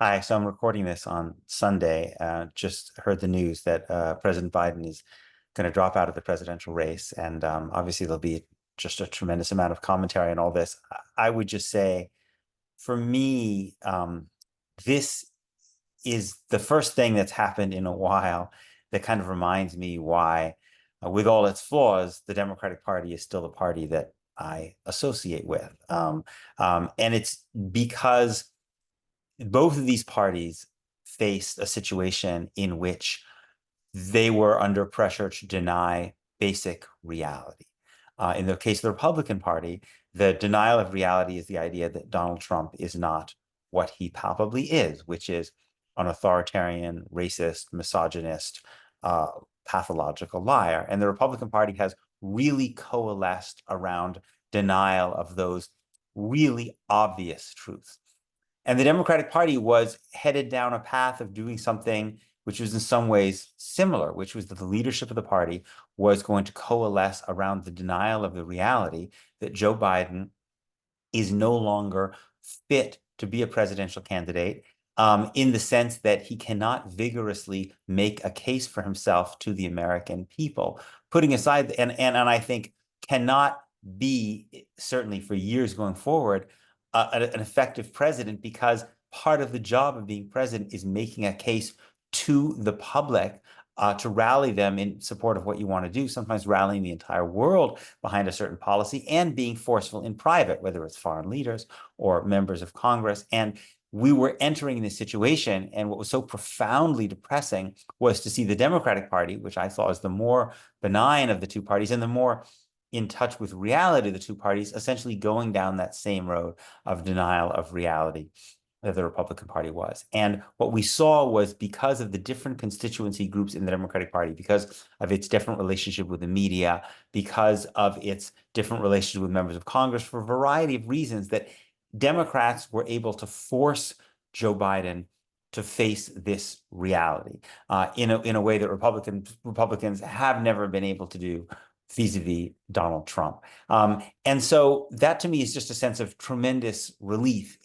Hi, so I'm recording this on Sunday. Just heard the news that President Biden is going to drop out of the presidential race, and obviously there'll be just a tremendous amount of commentary on all this. I would just say, for me, this is the first thing that's happened in a while that kind of reminds me why, with all its flaws, the Democratic Party is still the party that I associate with. And it's because both of these parties faced a situation in which they were under pressure to deny basic reality. In the case of the Republican Party, the denial of reality is the idea that Donald Trump is not what he palpably is, which is an authoritarian, racist, misogynist, uh, pathological liar. And the Republican Party has really coalesced around denial of those really obvious truths. And the Democratic Party was headed down a path of doing something which was in some ways similar, which was that the leadership of the party was going to coalesce around the denial of the reality that Joe Biden is no longer fit to be a presidential candidate, in the sense that he cannot vigorously make a case for himself to the American people, putting aside, and I think cannot be, certainly for years going forward, an effective president, because part of the job of being president is making a case to the public, to rally them in support of what you want to do, sometimes rallying the entire world behind a certain policy, and being forceful in private, whether it's foreign leaders or members of Congress. And we were entering this situation, and what was so profoundly depressing was to see the Democratic Party, which I thought was the more benign of the two parties and the more in touch with reality of the two parties, essentially going down that same road of denial of reality that the Republican Party was. And what we saw was, because of the different constituency groups in the Democratic Party, because of its different relationship with the media, because of its different relationship with members of Congress, for a variety of reasons, that Democrats were able to force Joe Biden to face this reality, in a way that Republicans have never been able to do vis-a-vis Donald Trump. And so that, to me, is just a sense of tremendous relief.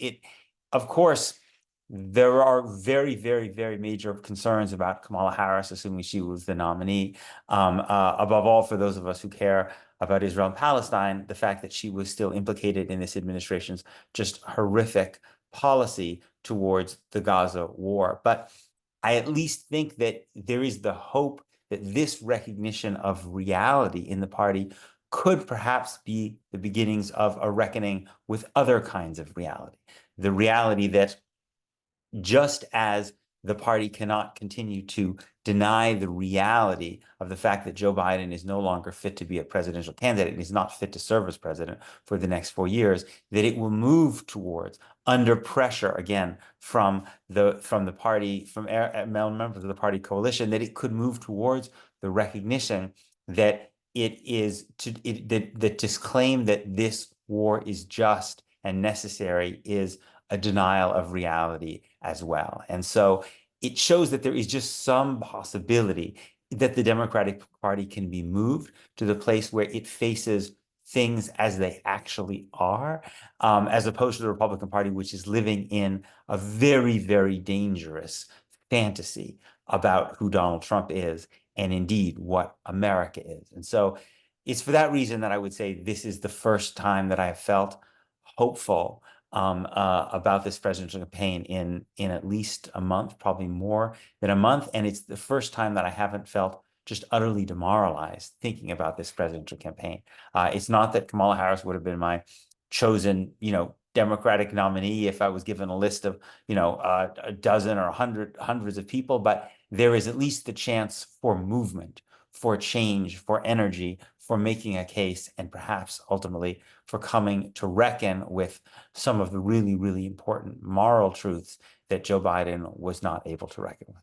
Of course, there are very, very, very major concerns about Kamala Harris, assuming she was the nominee. Above all, for those of us who care about Israel and Palestine, the fact that she was still implicated in this administration's just horrific policy towards the Gaza war. But I at least think that there is the hope that this recognition of reality in the party could perhaps be the beginnings of a reckoning with other kinds of reality. The reality that, just as the party cannot continue to deny the reality of the fact that Joe Biden is no longer fit to be a presidential candidate and is not fit to serve as president for the next 4 years, that it will move towards, under pressure again from the party, from members of the party coalition, that it could move towards the recognition that that to claim that this war is just and necessary is a denial of reality as well. And so it shows that there is just some possibility that the Democratic Party can be moved to the place where it faces things as they actually are, as opposed to the Republican Party, which is living in a very, very dangerous fantasy about who Donald Trump is and indeed what America is. And so it's for that reason that I would say this is the first time that I have felt hopeful, about this presidential campaign in at least a month, probably more than a month. And it's the first time that I haven't felt just utterly demoralized thinking about this presidential campaign. It's not that Kamala Harris would have been my chosen, Democratic nominee if I was given a list of, a dozen or hundreds of people, but there is at least the chance for movement, for change, for energy, for making a case, and perhaps ultimately for coming to reckon with some of the really, really important moral truths that Joe Biden was not able to reckon with.